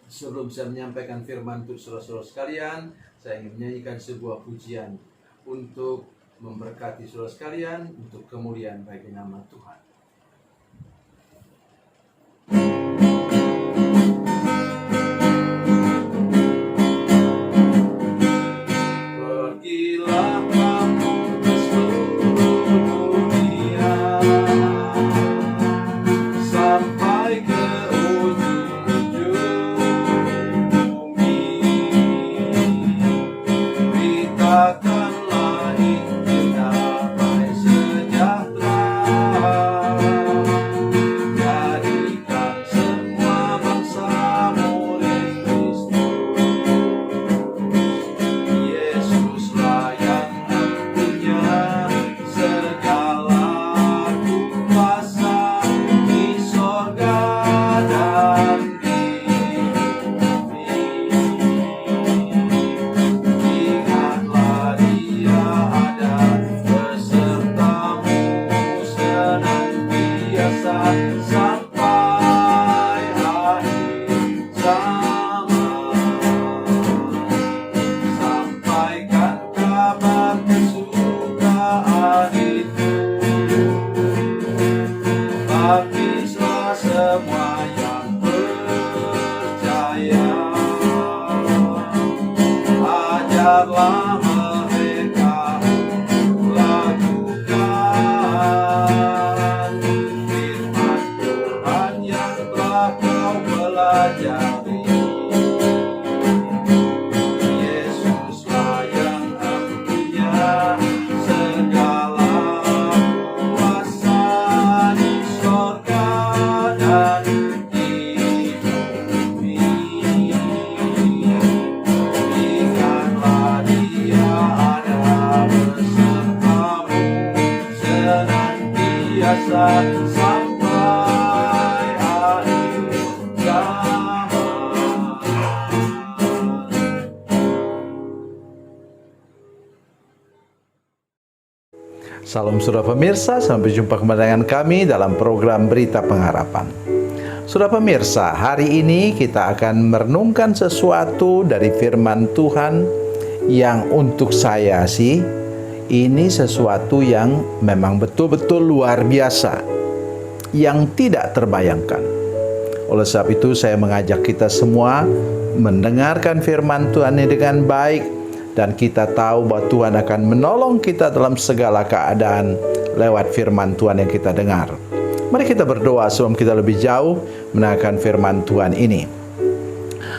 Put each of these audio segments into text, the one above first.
Sebelum saya menyampaikan firman untuk saudara-saudara sekalian, saya ingin menyanyikan sebuah pujian untuk memberkati saudara sekalian, untuk kemuliaan bagi nama Tuhan. Pergilah kamu ke seluruh dunia, sampai ke ujung bumi. Beritakanlah Injil damai sejahtera, jadikan semua bangsa murid Kristus. Yesuslah yang punya segala kuasa di sorga dan di bumi. Ingatlah Dia ada besertamu senantiasa sampai akhir zaman. Sampaikan kabar kesukaan itu, baptislah semua yang percaya. Ajarlah mereka untuk lakukan firman Tuhan yang telah kau pelajari. Yesuslah yang punya segala kuasa di sorga dan di bumi. Ingatlah Dia ada besertamu senantiasa sampai akhir zaman. Salam saudara pemirsa, sampai jumpa kembali dengan kami dalam program Berita Pengharapan. Saudara pemirsa, hari ini kita akan merenungkan sesuatu dari firman Tuhan yang untuk saya sih, ini sesuatu yang memang betul-betul luar biasa, yang tidak terbayangkan. Oleh sebab itu saya mengajak kita semua mendengarkan firman Tuhan ini dengan baik, dan kita tahu bahwa Tuhan akan menolong kita dalam segala keadaan lewat firman Tuhan yang kita dengar. Mari kita berdoa sebelum kita lebih jauh mendengarkan firman Tuhan ini.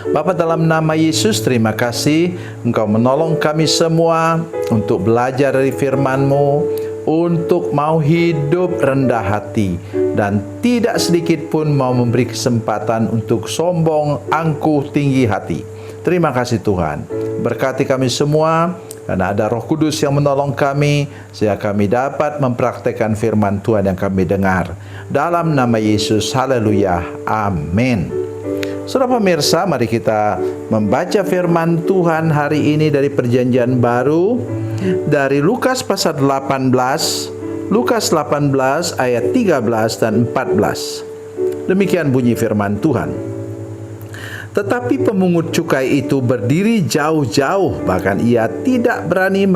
Bapa, dalam nama Yesus, terima kasih Engkau menolong kami semua untuk belajar dari firman-Mu, untuk mau hidup rendah hati, dan tidak sedikit pun mau memberi kesempatan untuk sombong, angkuh, tinggi hati. Terima kasih Tuhan. Berkati kami semua, karena ada Roh Kudus yang menolong kami, sehingga kami dapat mempraktekkan firman Tuhan yang kami dengar. Dalam nama Yesus, haleluya, amin. Saudara pemirsa, mari kita membaca firman Tuhan hari ini dari Perjanjian Baru, dari Lukas pasal 18, Lukas 18 ayat 13 dan 14. Demikian bunyi firman Tuhan. Tetapi pemungut cukai itu berdiri jauh-jauh, bahkan ia tidak berani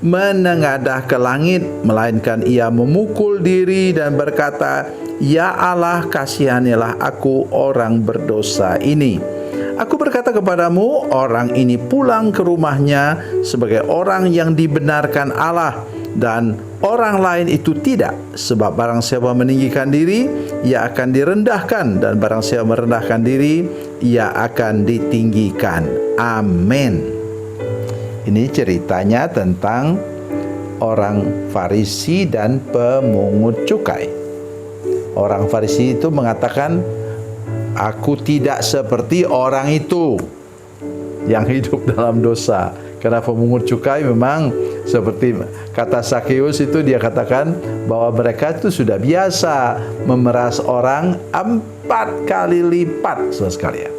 menengadah ke langit, melainkan ia memukul diri dan berkata, "Ya Allah, kasihanilah aku orang berdosa ini." Aku berkata kepadamu, orang ini pulang ke rumahnya sebagai orang yang dibenarkan Allah, dan orang lain itu tidak. Sebab barang siapa meninggikan diri, ia akan direndahkan, dan barang siapa merendahkan diri, ia akan ditinggikan. Amin. Ini ceritanya tentang orang Farisi dan pemungut cukai. Orang Farisi itu mengatakan, "Aku tidak seperti orang itu yang hidup dalam dosa." Karena pemungut cukai memang seperti kata Sakeus itu, dia katakan bahwa mereka itu sudah biasa memeras orang 4 kali lipat, saudara sekalian.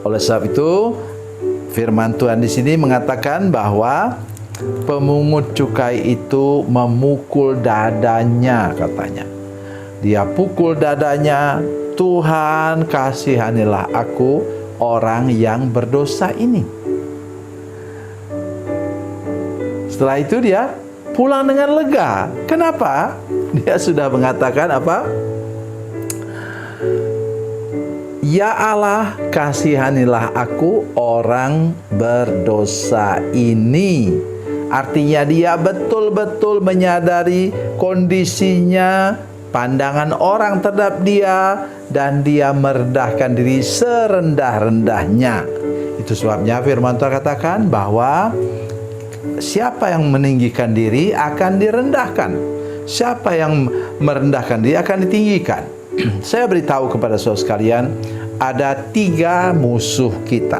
Oleh sebab itu, firman Tuhan di sini mengatakan bahwa pemungut cukai itu memukul dadanya, katanya. Dia pukul dadanya Tuhan kasihanilah aku orang yang berdosa ini. Setelah itu dia pulang dengan lega. Kenapa? Dia sudah mengatakan apa? Ya Allah, kasihanilah aku orang berdosa ini. Artinya dia betul-betul menyadari kondisinya, pandangan orang terhadap dia, dan dia merendahkan diri serendah-rendahnya. Itu sebabnya firman Tuhan katakan bahwa siapa yang meninggikan diri akan direndahkan. Siapa yang merendahkan diri akan ditinggikan. Saya beritahu kepada saudara sekalian, ada 3 musuh kita.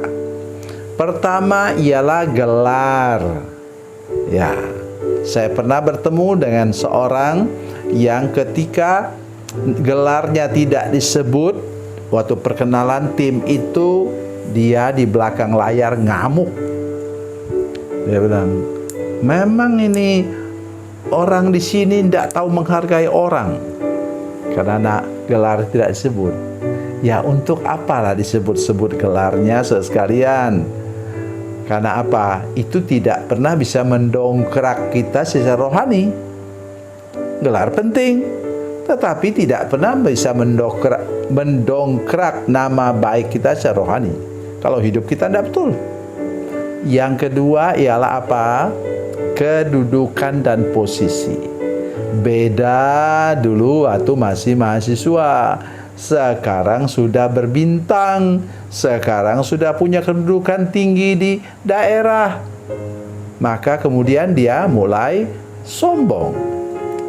Pertama ialah gelar. Ya, saya pernah bertemu dengan seorang yang ketika gelarnya tidak disebut waktu perkenalan tim itu, dia di belakang layar ngamuk. Dia bilang, memang ini orang di sini tidak tahu menghargai orang karena gelar tidak disebut. Ya, untuk apalah disebut-sebut gelarnya sekalian? Karena apa? Itu tidak pernah bisa mendongkrak kita secara rohani. Gelar penting, tetapi tidak pernah bisa mendongkrak nama baik kita secara rohani kalau hidup kita tidak betul. Yang kedua ialah apa? Kedudukan dan posisi. Beda dulu waktu masih mahasiswa, sekarang sudah berbintang, sekarang sudah punya kedudukan tinggi di daerah. Maka kemudian dia mulai sombong.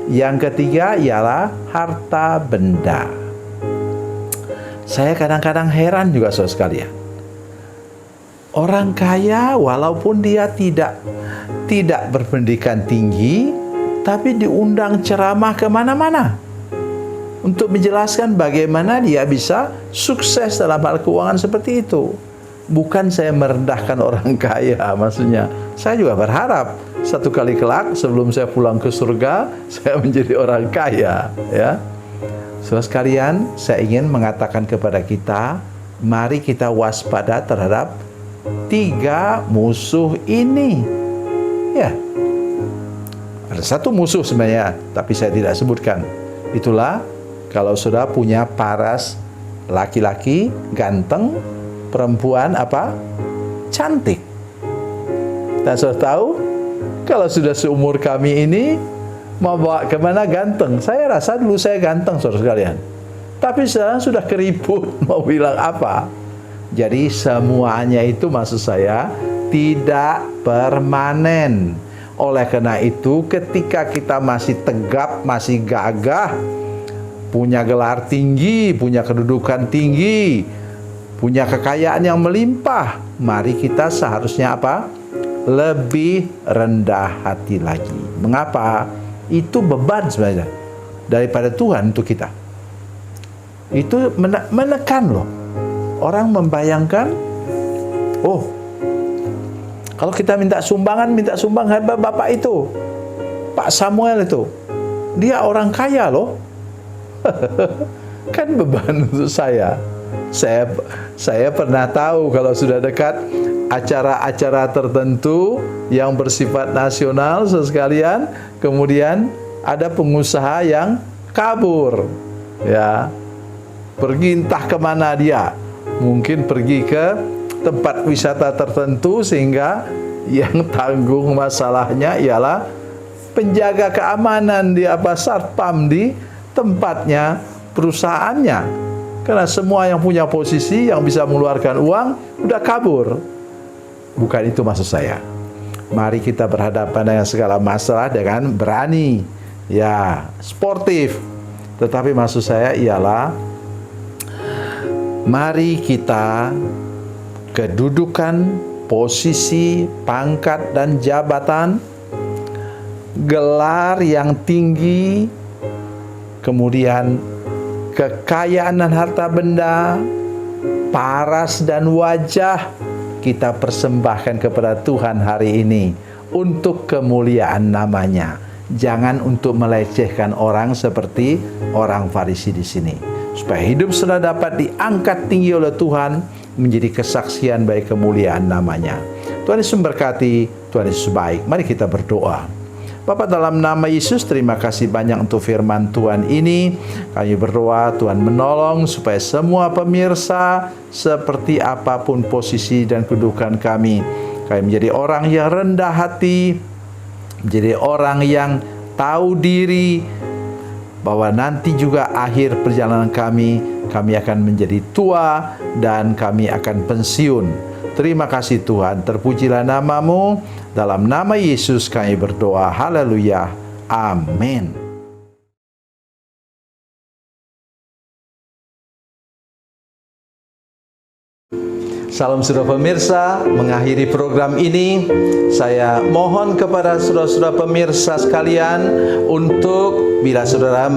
Yang ketiga ialah harta benda. Saya kadang-kadang heran juga saudara sekalian. Orang kaya walaupun dia tidak berpendidikan tinggi, tapi diundang ceramah kemana-mana untuk menjelaskan bagaimana dia bisa sukses dalam hal keuangan seperti itu. Bukan saya merendahkan orang kaya, maksudnya saya juga berharap satu kali kelak sebelum saya pulang ke surga, saya menjadi orang kaya, ya. Saudara sekalian, saya ingin mengatakan kepada kita, mari kita waspada terhadap 3 musuh ini. Ya, ada satu musuh sebenarnya, tapi saya tidak sebutkan. Itulah kalau sudah punya paras laki-laki ganteng, perempuan apa? Cantik. Dan sudah tahu, kalau sudah seumur kami ini mau bawa kemana ganteng? Saya rasa dulu saya ganteng, saudara sekalian. Tapi sekarang sudah keriput, mau bilang apa? Jadi semuanya itu maksud saya tidak permanen. Oleh karena itu ketika kita masih tegap, masih gagah, punya gelar tinggi, punya kedudukan tinggi, punya kekayaan yang melimpah, mari kita seharusnya apa? Lebih rendah hati lagi. Mengapa? Itu beban sebenarnya daripada Tuhan untuk kita. Itu menekan loh. Orang membayangkan, oh, kalau kita minta sumbangan bapak itu, Pak Samuel itu, dia orang kaya loh. Kan beban untuk saya. Saya pernah tahu kalau sudah dekat acara-acara tertentu yang bersifat nasional sekalian, kemudian ada pengusaha yang kabur, ya, pergi entah kemana dia. Mungkin pergi ke tempat wisata tertentu sehingga yang tanggung masalahnya ialah penjaga keamanan di satpam di tempatnya perusahaannya. Karena semua yang punya posisi yang bisa mengeluarkan uang udah kabur. Bukan itu maksud saya. Mari kita berhadapan dengan segala masalah dengan berani, ya, sportif. Tetapi maksud saya ialah mari kita kedudukan, posisi, pangkat dan jabatan, gelar yang tinggi, kemudian kekayaan dan harta benda, paras dan wajah kita persembahkan kepada Tuhan hari ini untuk kemuliaan namanya. Jangan untuk melecehkan orang seperti orang Farisi di sini. supaya hidup saudara dapat diangkat tinggi oleh Tuhan menjadi kesaksian bagi kemuliaan namanya. Tuhan Yesus memberkati, Tuhan Yesus baik. Mari kita berdoa. Bapa, dalam nama Yesus, terima kasih banyak untuk firman Tuhan ini. Kami berdoa Tuhan menolong supaya semua pemirsa, seperti apapun posisi dan kedudukan kami menjadi orang yang rendah hati, menjadi orang yang tahu diri, bahwa nanti juga akhir perjalanan kami akan menjadi tua dan kami akan pensiun. Terima kasih Tuhan, terpujilah nama-Mu. Dalam nama Yesus kami berdoa. Haleluya. Amin. Salam saudara pemirsa, mengakhiri program ini saya mohon kepada saudara-saudara pemirsa sekalian untuk bila saudara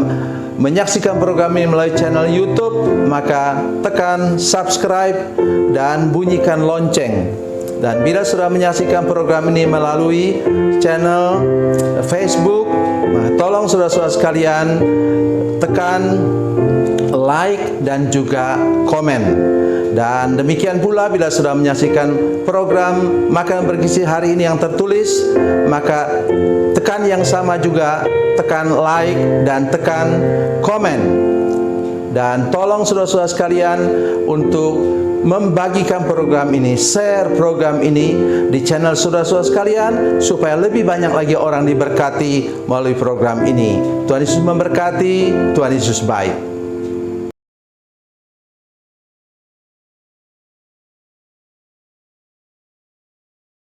menyaksikan program ini melalui channel YouTube, maka tekan subscribe dan bunyikan lonceng. Dan bila saudara menyaksikan program ini melalui channel Facebook, tolong saudara-saudara sekalian tekan like dan juga komen. Dan demikian pula bila sudah menyaksikan program Makanan Bergizi hari ini yang tertulis, maka tekan yang sama juga, tekan like dan tekan komen. Dan tolong saudara-saudara sekalian untuk membagikan program ini, share program ini di channel saudara-saudara sekalian, supaya lebih banyak lagi orang diberkati melalui program ini. Tuhan Yesus memberkati, Tuhan Yesus baik.